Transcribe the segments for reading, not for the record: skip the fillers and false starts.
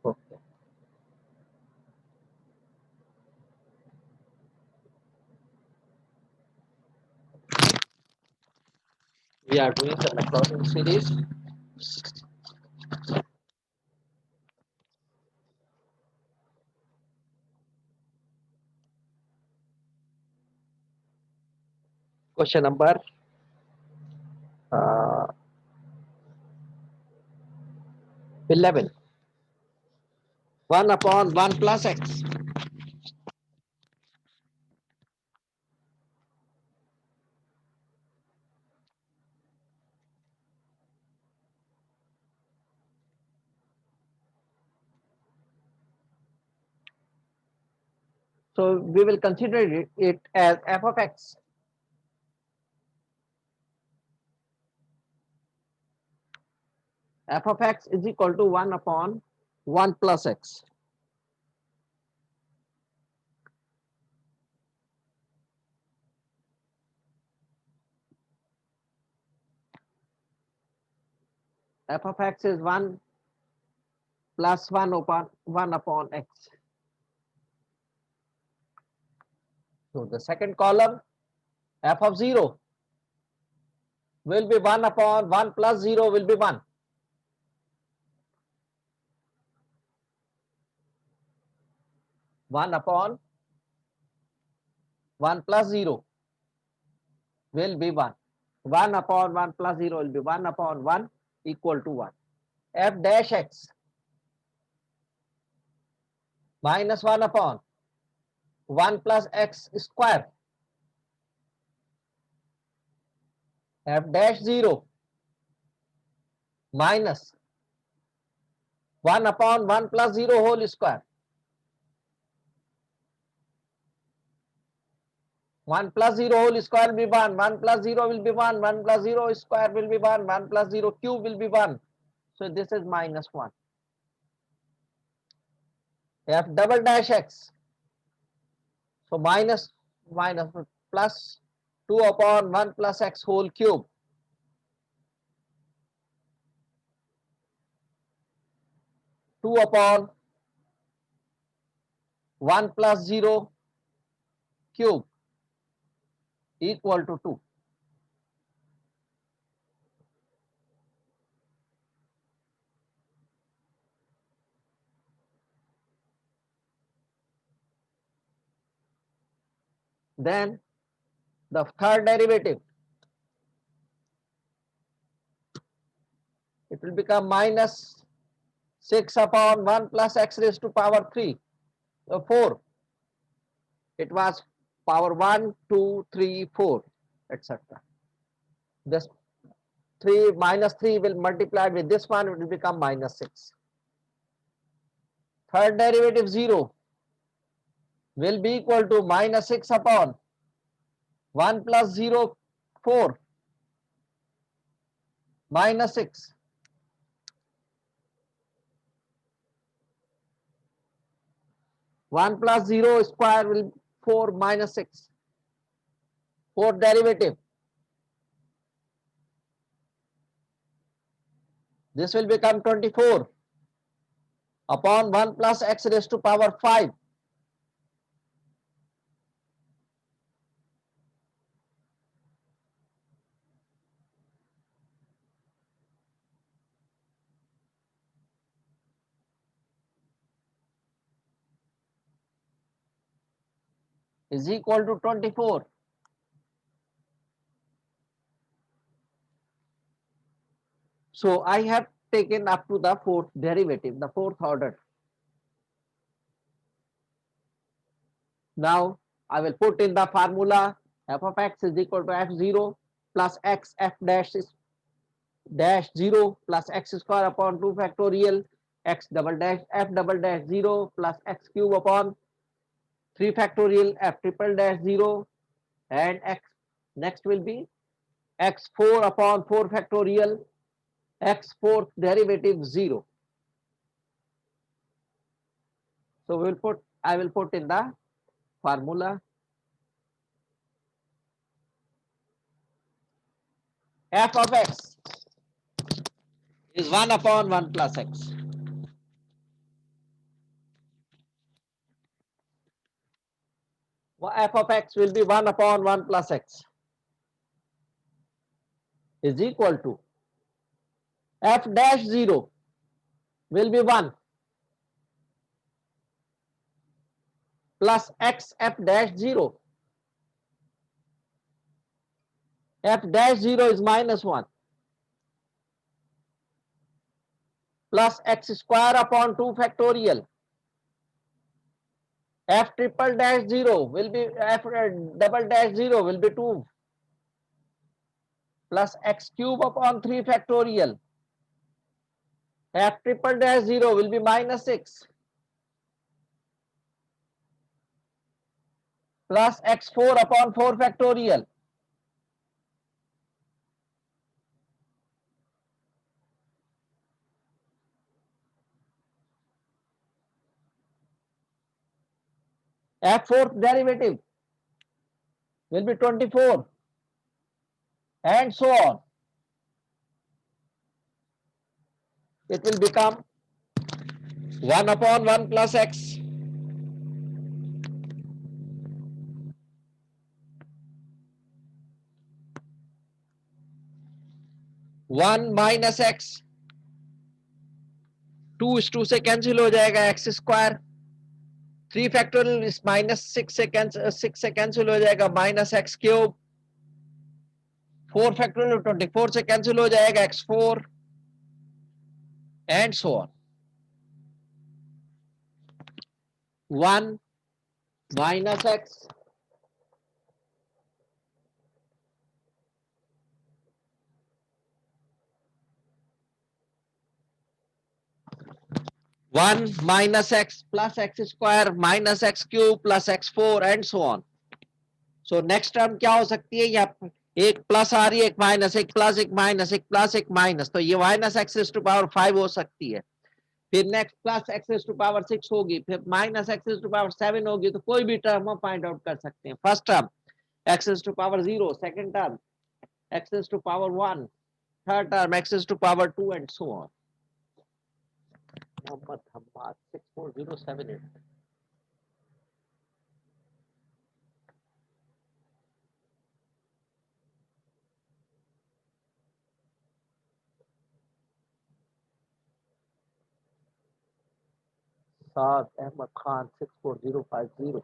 Okay. We are doing the Maclaurin series. Question number uh, 11. 1 upon 1 plus x. So we will consider it as f of x. F of x is equal to 1 upon 1 plus x. F of x is 1 plus 1 upon 1 upon x. So the second column, f of 0 will be 1 upon 1 plus 0 will be 1. One upon 1 plus 0 will be 1. 1 upon 1 plus 0 will be 1 upon 1 equal to 1. F dash x minus 1 upon 1 plus x square. F dash 0 minus 1 upon 1 plus 0 whole square. 1 plus 0 whole square will be 1. 1 plus 0 will be 1. 1 plus 0 square will be 1. 1 plus 0 cube will be 1. So this is minus 1. F double dash x. So minus plus 2 upon 1 plus x whole cube. 2 upon 1 plus 0 cube equal to 2. Then the third derivative, it will become minus 6 upon 1 plus x raised to power 3, 4. It was power 1, 2, 3, 4, etc. This 3 minus 3 will multiply with this one, it will become minus 6. Third derivative 0 will be equal to minus 6 upon 1 plus 0, 4, minus 6. 1 plus 0 square will be 4 minus 6. Fourth derivative. This will become 24 upon 1 plus x raised to power 5. Is equal to 24. So I have taken up to the fourth derivative, the fourth order. Now I will put in the formula f of x is equal to f0 plus x f dash is dash 0 plus x square upon 2 factorial x double dash f double dash 0 plus x cube upon 3 factorial f triple dash 0 and x next will be x4 upon 4 factorial x fourth derivative 0. So I will put in the formula f of x is 1 upon 1 plus x. f of x will be 1 upon 1 plus x is equal to f dash 0 will be 1 plus x f dash 0. F dash 0 is minus 1 plus x square upon 2 factorial. F triple dash 0 will be f double dash 0 will be 2 plus x cube upon 3 factorial. F triple dash 0 will be minus 6 plus x4 upon 4 factorial. F fourth derivative will be 24 and so on. It will become 1 upon 1 plus x 1 minus x 2 इस 2 से cancel हो जाएगा x square 3 factorial इस minus 6 से cancel हो जाएगा minus x cube 4 factorial 24 से cancel हो जाएगा x4 and so on 1 minus x 1 minus x plus x square minus x cube plus x4 and so on. So next term क्या हो सकती है यहाँ एक प्लस आ रही है एक माइनस एक प्लस एक माइनस एक प्लस एक माइनस तो ये माइनस एक्स टू पावर 5 हो सकती है फिर next plus x to power 6 होगी फिर माइनस एक्स टू पावर 7 होगी तो कोई भी टर्म हम फाइंड आउट कर सकते हैं first term x to power 0 second term x to power 1 third term x to power 2 and so on Mohammed Hamad 64078 Saad Ahmed Khan 64050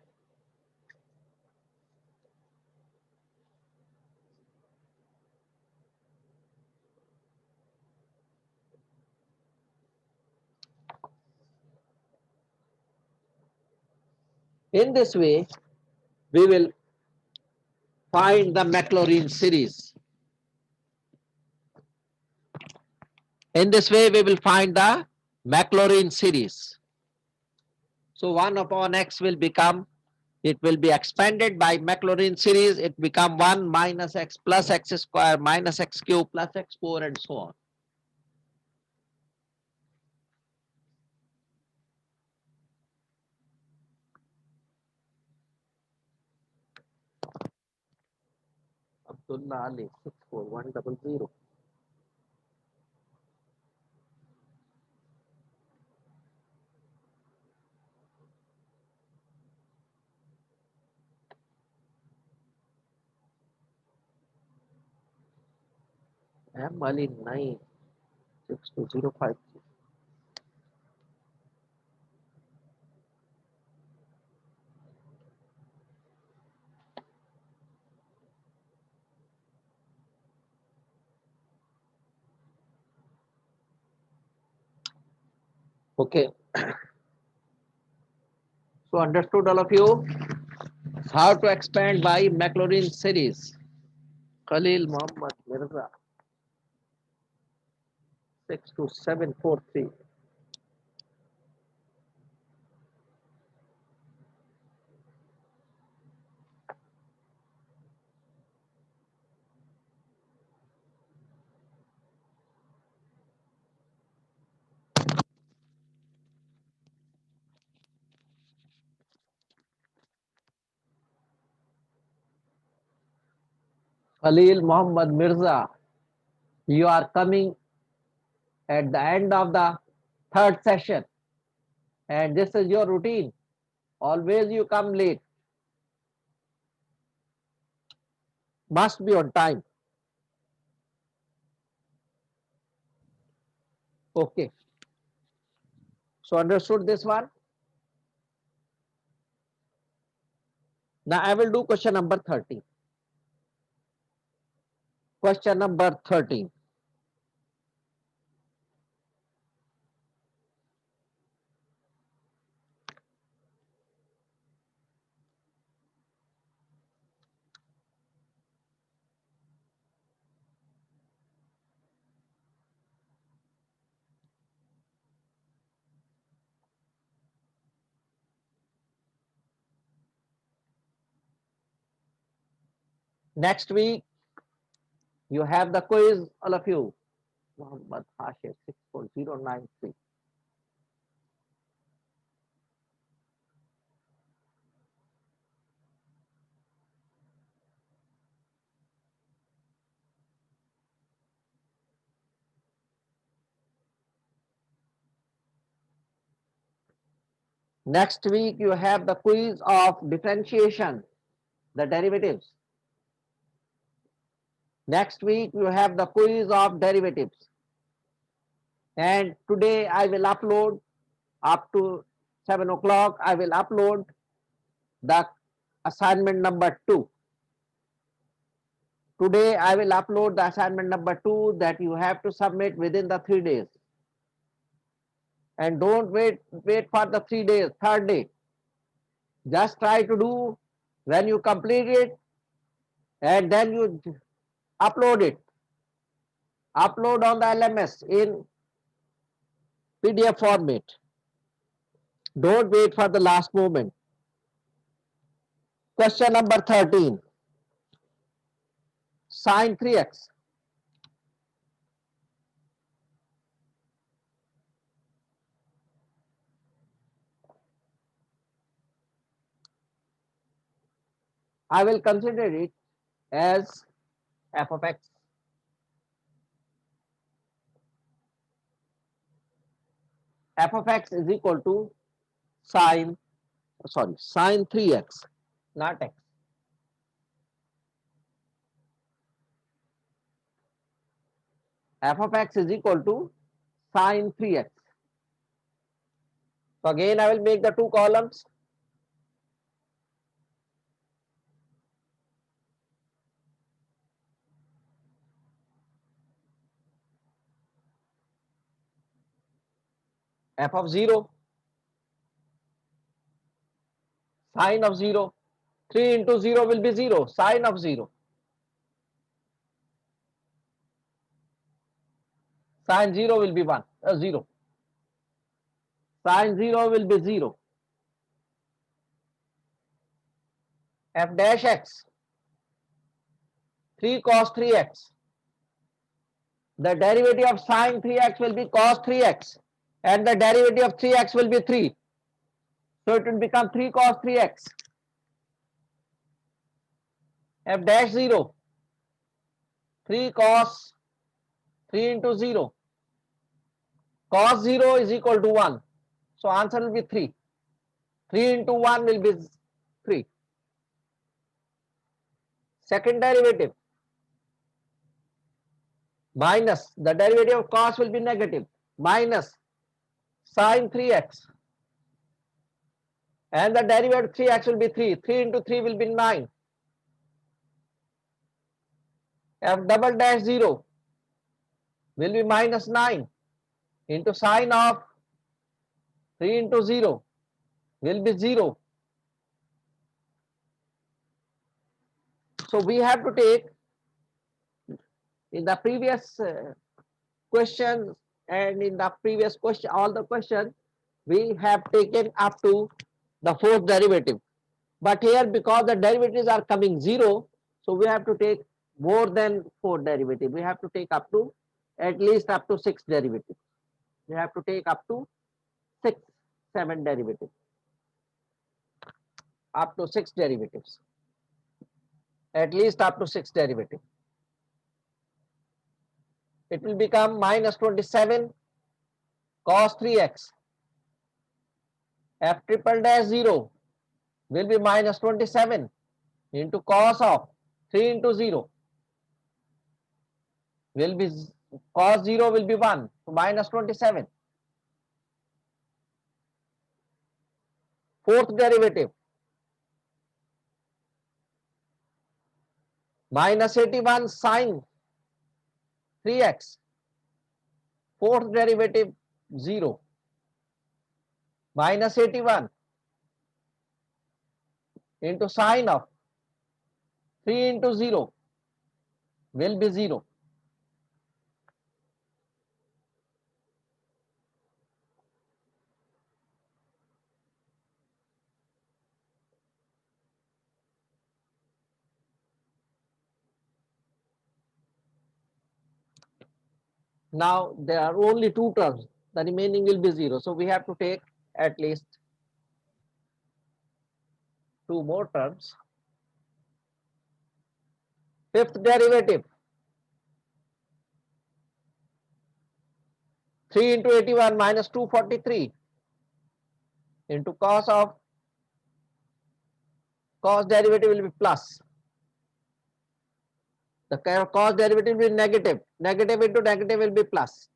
In this way, we will find the Maclaurin series. In this way, we will find the Maclaurin series. So 1 upon x will become, it will be expanded by Maclaurin series. It become 1 minus x plus x square minus x cube plus x4 and so on. Abdullah Ali 64100. M Ali 96205. Okay. So understood all of you how to expand by Maclaurin series. Khalil Muhammad Mirza 62743. Khalil Muhammad Mirza, you are coming at the end of the third session and this is your routine. Always you come late. must be on time. Okay, so understood this one. Now I will do question number 13. Question number 13. Next week, you have the quiz, all of you. Muhammad Hashir 64093. Next week, you have the quiz of differentiation, the derivatives. Next week, you have the quiz of derivatives. And today, I will upload up to 7 o'clock, I will upload the assignment number 2. Today, I will upload the assignment number 2 that you have to submit within the 3 days. And don't wait for the 3 days, third day. Just try to do when you complete it, and then you upload it. Upload on the LMS in PDF format. Don't wait for the last moment. Question number 13. Sine 3x. I will consider it as f of x. F of x is equal to sine 3x, not x. F of x is equal to sine 3x. So again, I will make the two columns. F of 0, sine of 0. 3 into 0 will be 0, sine of 0. Sine 0 will be 0. Sine 0 will be 0. F dash x, 3 cos 3x. The derivative of sine 3x will be cos 3x, and the derivative of 3x will be 3. So it will become 3 cos 3x. F dash 0, 3 cos 3 into 0. Cos 0 is equal to 1. So answer will be 3. 3 into 1 will be 3. Second derivative, minus, the derivative of cos will be negative, minus sine 3x. And the derivative of 3x will be 3. 3 into 3 will be 9. F double dash 0 will be minus 9 into sine of 3 into 0 will be 0. So we have to take in the previous question and in the previous question, all the questions we have taken up to the fourth derivative. But here, because the derivatives are coming 0, so we have to take more than 4 derivatives. We have to take up to at least up to 6 derivatives. We have to take up to 6, 7 derivatives. Up to 6 derivatives. At least up to 6 derivatives. It will become minus 27 cos 3x. F triple dash 0 will be minus 27 into cos of 3 into 0 will be, cos 0 will be 1, so minus 27. Fourth derivative, minus 81 sine 3x. Fourth derivative 0, minus 81 into sine of 3 into 0 will be 0. Now there are only two terms, the remaining will be 0. So we have to take at least two more terms. Fifth derivative, 3 into 81 minus 243 into cos derivative will be plus. The cos derivative will be negative. Negative into negative will be plus.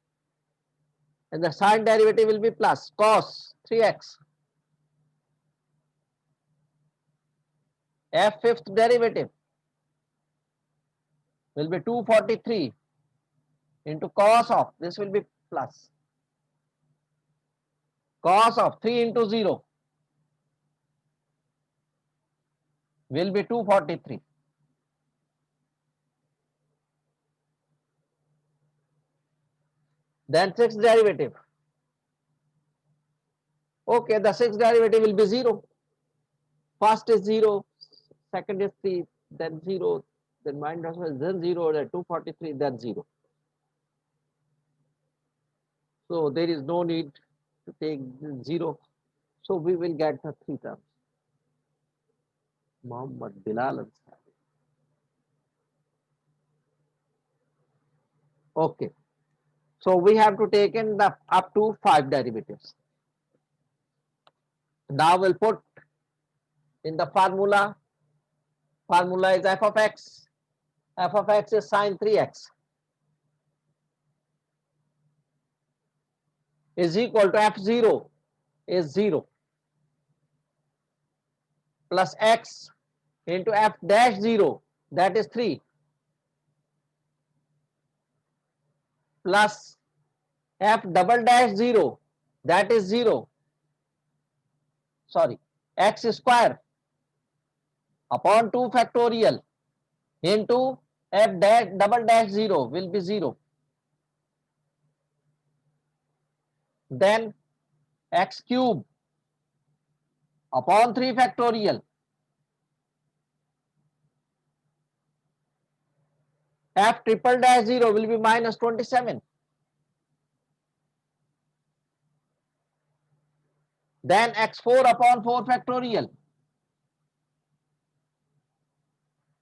And the sine derivative will be plus cos 3x. F fifth derivative will be 243 into cos of, this will be plus, cos of 3 into 0 will be 243. Then sixth derivative. Okay, the sixth derivative will be 0. First is 0, second is 3, then 0, then minus 1, then 0, then 243, then 0. So there is no need to take 0. So we will get the three terms. Muhammad Bilal Ansari. Okay. So we have to take in the up to 5 derivatives. Now we'll put in the formula. Formula is f of x. F of x is sine 3x is equal to f0 is 0 plus x into f dash 0, that is 3, plus f double dash 0, that is 0, sorry, x square upon 2 factorial into f dash double dash 0 will be 0. Then x cube upon 3 factorial f triple dash 0 will be minus 27. Then x4 upon 4 factorial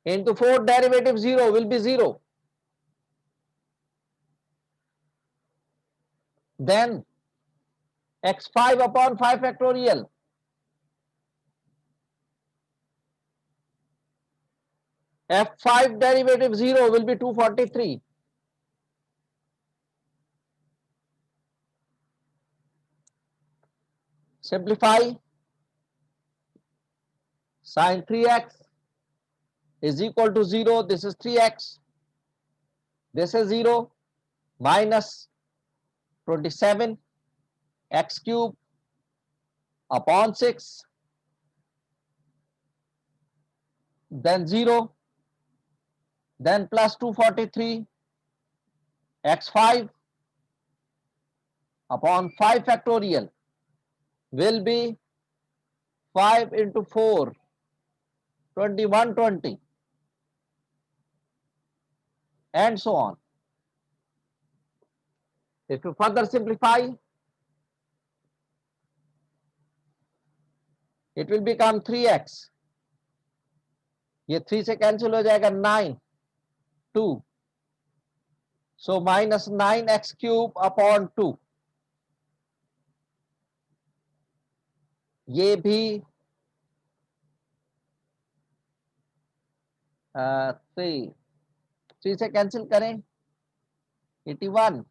into 4 derivative 0 will be 0. Then x5 upon 5 factorial f5 derivative 0 will be 243. Simplify. Sine 3x is equal to 0. This is 3x. This is 0 minus 27 x cube upon 6, then 0, then plus 243 x5 upon 5 factorial will be 5 into 4, 2120, and so on. If you further simplify, it will become 3x. ये 3 से cancel हो जाएगा 9, 2. So minus 9x cube upon 2. ये भी 3 3 से cancel करें, 81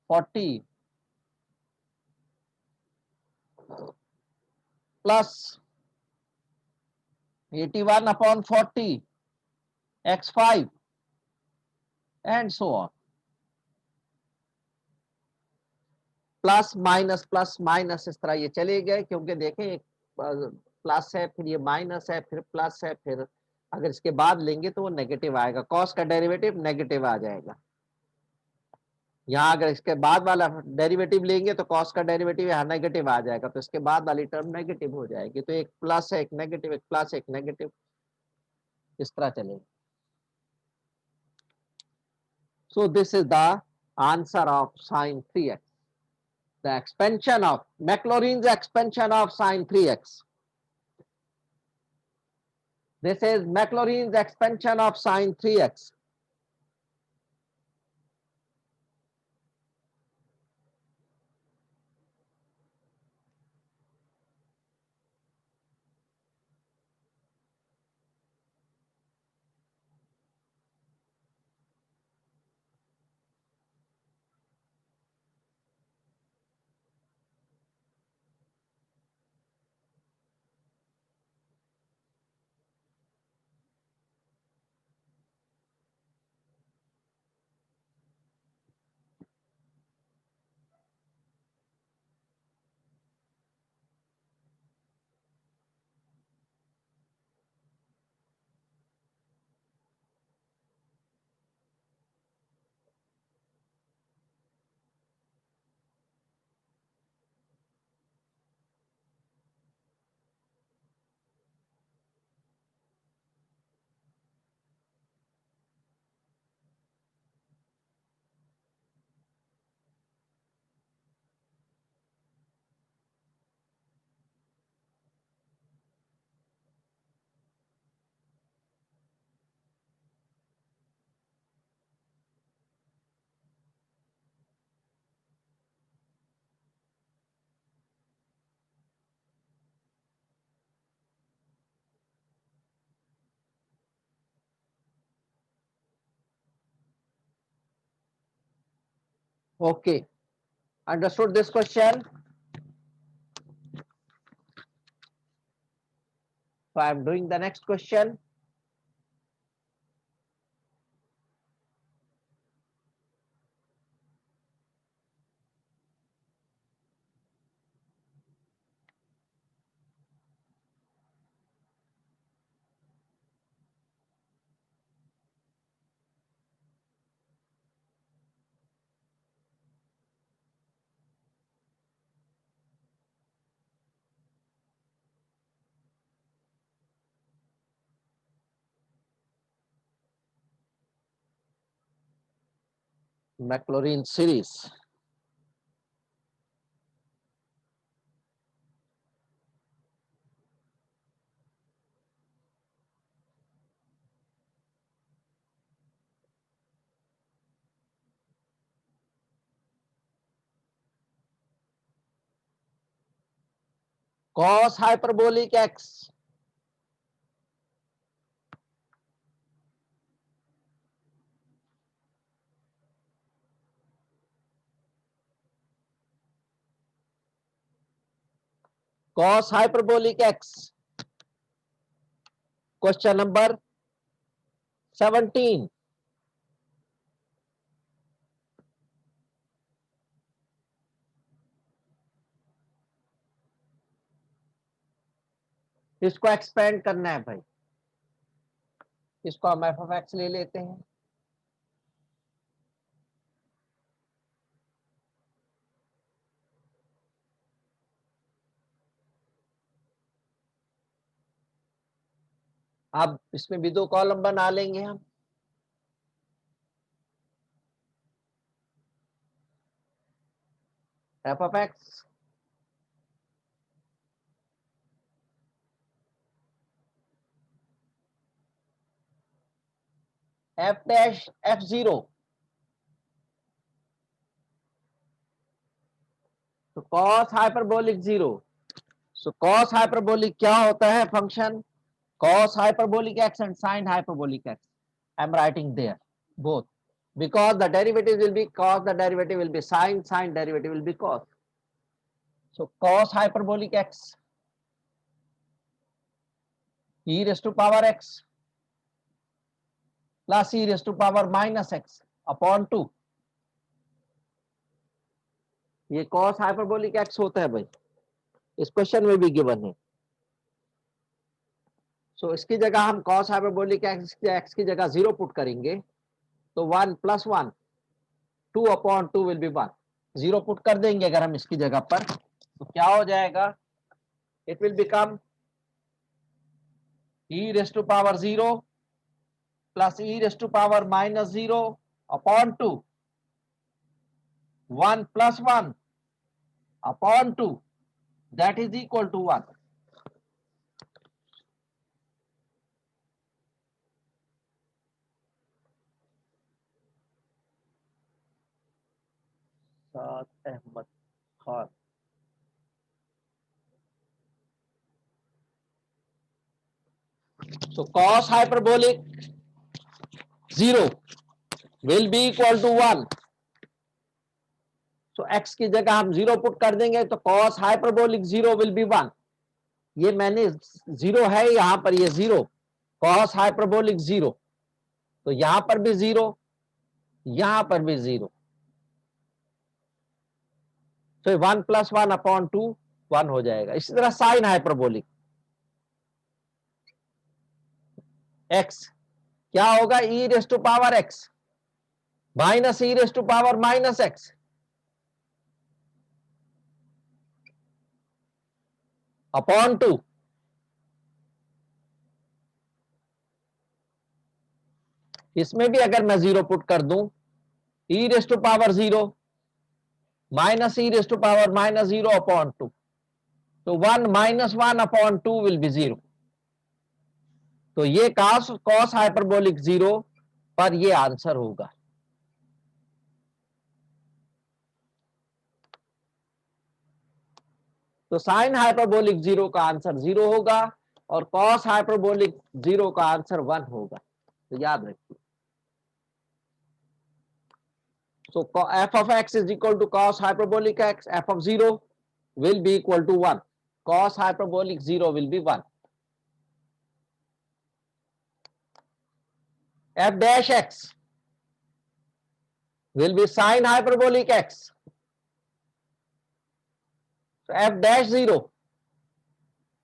40 plus 81 upon 40 x5 and so on, plus minus इस तरह ये चले गए, क्योंकि देखें एक प्लस है, फिर ये माइनस है, फिर प्लस है, फिर अगर इसके बाद लेंगे तो वो नेगेटिव आएगा, कॉस का डेरिवेटिव नेगेटिव आ जाएगा। यहाँ अगर इसके बाद वाला डेरिवेटिव लेंगे तो कॉस का डेरिवेटिव यहाँ नेगेटिव आ जाएगा, तो इसके बाद वाली टर्म नेगेटिव हो जाएगी। तो एक प्लस है, एक नेगेटिव, एक प्लस, एक नेगेटिव, इस तरह चलेगा। So this is the answer of sine 3x. The expansion of Maclaurin's expansion of sine 3x. This is Maclaurin's expansion of sine 3x. Okay, understood this question? So I am doing the next question. Maclaurin series. Cos hyperbolic x cos hyperbolic x. Question number 17. इसको expand करना है भाई, इसको हम F of x ले लेते हैं। अब इसमें भी दो कॉलम बना लेंगे हम। F of X F dash F zero, तो cos hyperbolic zero. So cos hyperbolic क्या होता है function? cos hyperbolic x and sin hyperbolic x. I'm writing there both because the derivative will be cos, the derivative will be sin, sin derivative will be cos. So cos hyperbolic x e raised to power x plus e raised to power minus x upon 2. ये cos hyperbolic x होता है भाई, इस question में भी given है. सो इसकी जगह हम cos hyperbolic x की जगह 0 पुट करेंगे तो 1 plus 1 2 upon 2 will be 1. 0 put कर देंगे अगर हम इसकी जगह पर तो क्या हो जाएगा, it will become e raised to power 0 plus e raised to power minus 0 upon 2. 1 plus 1 upon 2, that is equal to 1. Saad Ahmad Khan. So cos hyperbolic 0 will be equal to 1. So x की जगह हम 0 put कर देंगे तो cos hyperbolic 0 will be 1. ये मैंने 0 है यहां पर, ये 0 cos hyperbolic 0, तो यहां पर भी 0, यहां पर भी 0. तो 1 plus 1 upon 2 1 हो जाएगा. इसी तरह sin hyperbolic x क्या होगा, e raised to power x minus e raised to power minus x upon 2. इसमें भी अगर मैं 0 पुट कर दूं, e raised to power 0 minus e raised to power minus 0 upon 2, तो 1 minus 1 upon 2 will be 0. तो ये cos hyperbolic 0 पर ये आंसर होगा. तो sin hyperbolic 0 का आंसर 0 होगा और cos hyperbolic 0 का आंसर 1 होगा. तो याद रखिए. So f of x is equal to cos hyperbolic x, f of 0 will be equal to 1. Cos hyperbolic 0 will be 1. F dash x will be sin hyperbolic x. So f dash 0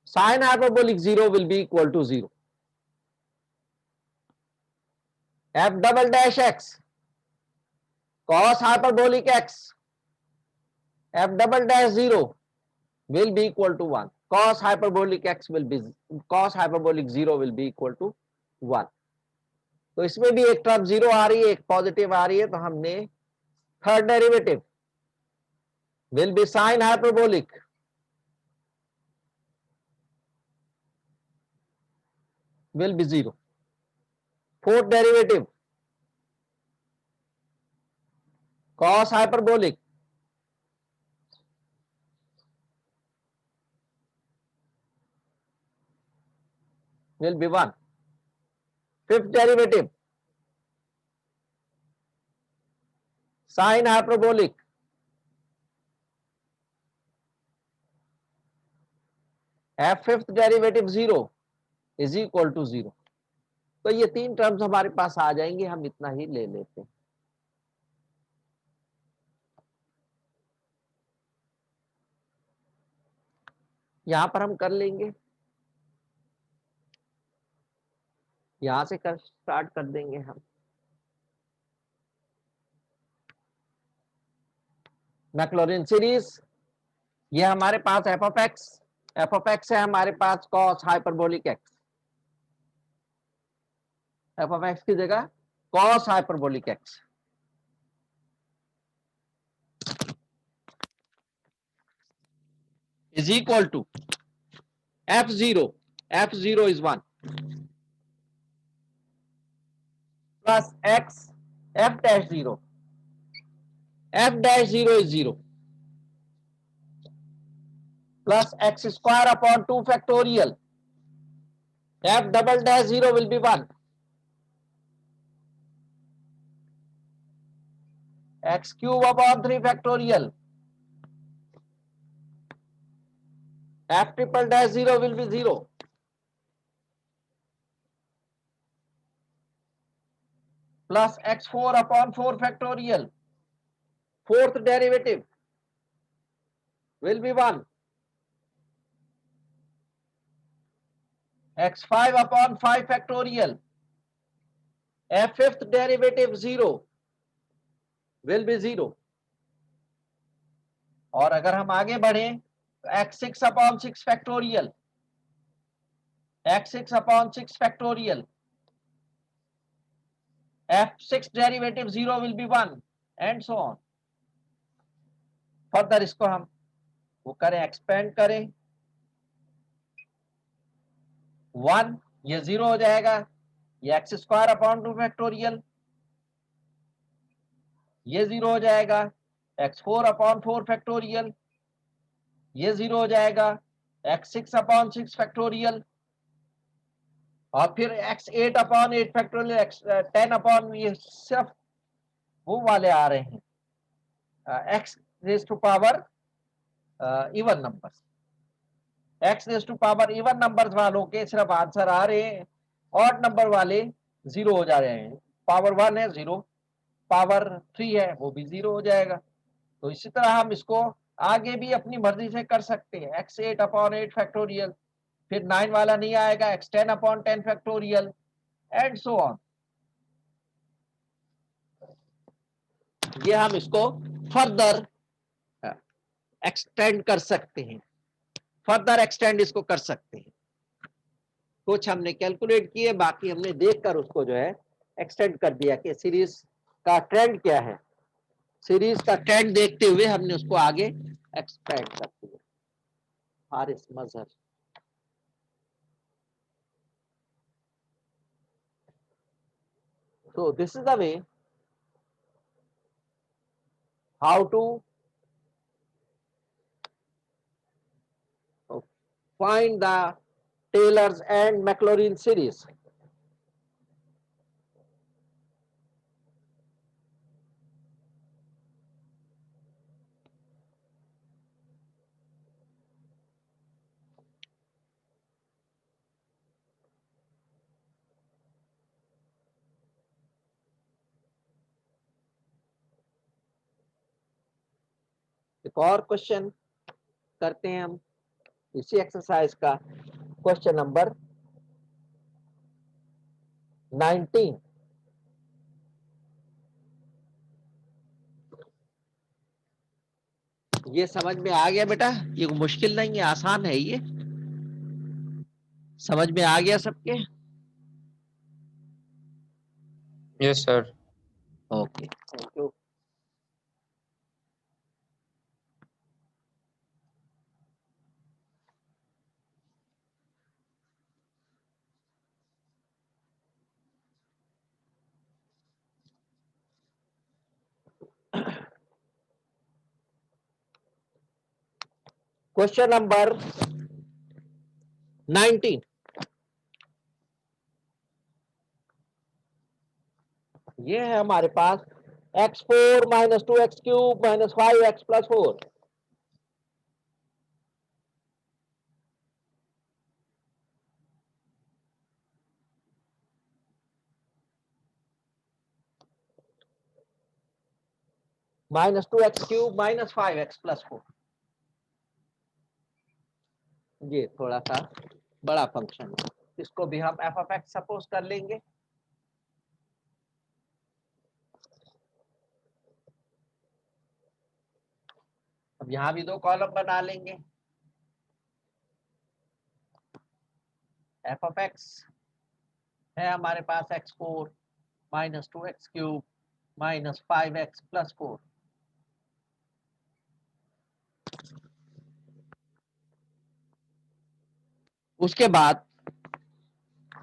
sin hyperbolic 0 will be equal to 0. F double dash x cos hyperbolic x, f double dash 0 will be equal to 1. Cos hyperbolic x will be, cos hyperbolic 0 will be equal to 1. तो इसमें भी एक term 0 आ रही है, एक positive आ रही है, तो हमने third derivative will be sin hyperbolic will be 0. Fourth derivative cos hyperbolic will be 1. Fifth derivative sin hyperbolic f fifth derivative 0 is equal to 0. तो ये तीन टर्म्स हमारे पास आ जाएंगे, हम इतना ही ले लेते हैं. यहां पर हम कर लेंगे, यहां से कर स्टार्ट कर देंगे हम. मैक्लॉरिन सीरीज, ये हमारे पास f of x है, हमारे पास cos hyperbolic x, f of x की जगह cos hyperbolic x is equal to f0 is 1 plus x f dash 0, f dash 0 is 0 plus x square upon 2 factorial f double dash 0 will be 1, x cube upon 3 factorial, f triple dash 0 will be 0, plus x4 upon 4 factorial, fourth derivative will be 1, x5 upon 5 factorial, f fifth derivative 0 will be 0. और अगर हम आगे बढ़ें तो x6 upon 6 factorial, x6 upon 6 factorial, f6 derivative 0 will be 1 and so on. Further इसको हम वो करें, एक्सपेंड करें, 1 ये 0 हो जाएगा, ये एक्स स्क्वायर अपॉन 2 फैक्टोरियल ये 0 हो जाएगा, x4 अपॉन 4 फैक्टोरियल ये 0 हो जाएगा, x6 अपॉन 6 फैक्टोरियल और फिर x8 upon 8 factorial, x10 upon, ये सिर्फ वो वाले आ रहे हैं x raise to power even numbers, x raise to power even numbers वालों के सिर्फ आंसर आ रहे हैं, ऑड नंबर वाले 0 हो जा रहे हैं, पावर 1 है 0, पावर 3 है वो भी 0 हो जाएगा। तो इसी तरह हम इसको आगे भी अपनी मर्जी से कर सकते हैं, x8 अपॉन 8 फैक्टोरियल, फिर 9 वाला नहीं आएगा, x10 upon 10 factorial and so on. ये हम इसको फर्दर एक्सटेंड कर सकते हैं, फर्दर एक्सटेंड इसको कर सकते हैं। कुछ हमने कैलकुलेट किए, बाकी हमने देखकर उसको जो है एक्सटेंड कर दिया कि सीरीज का ट्रेंड क्या है, सीरीज का ट्रेंड देखते हुए हमने उसको आगे एक्सपेंड कर दिया। हारिस मजहर, so this is the way how to find the Taylor's and Maclaurin series. एक और क्वेश्चन करते हैं हम इसी एक्सरसाइज का, क्वेश्चन नंबर 19। ये समझ में आ गया बेटा? ये मुश्किल नहीं है, आसान है, ये समझ में आ गया सबके? Yes sir. Okay, thank you. Question number 19, ये है हमारे पास x4 minus 2x cube minus 5x plus 4, minus 2x cube minus 5x plus 4। ये थोड़ा सा बड़ा फंक्शन है, इसको भी हम एफ ऑफ एक्स सपोज कर लेंगे। अब यहां भी दो कॉलम बना लेंगे, एफ ऑफ एक्स है हमारे पास x4 minus 2x cube minus 5x plus 4, उसके बाद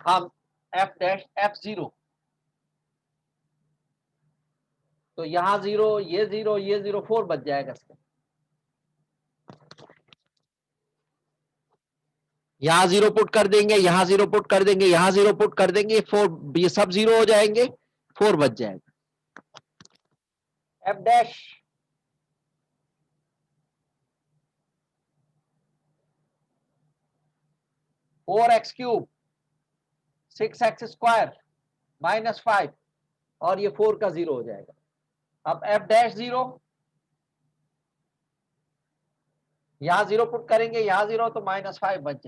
हम f डैश f0, तो यहां 0 ये 0 ये 0 4 बच जाएगा इसका। यहां 0 पुट कर देंगे, यहां 0 पुट कर देंगे, यहां 0 पुट कर देंगे, 4 ये सब 0 हो जाएंगे, 4 बच जाएगा। F dash four x cube 6x² -5 और ये 4 का 0 हो जाएगा। अब एफ डैश 0 यहां 0 पुट करेंगे, यहां 0 तो -5 बच जाएगा।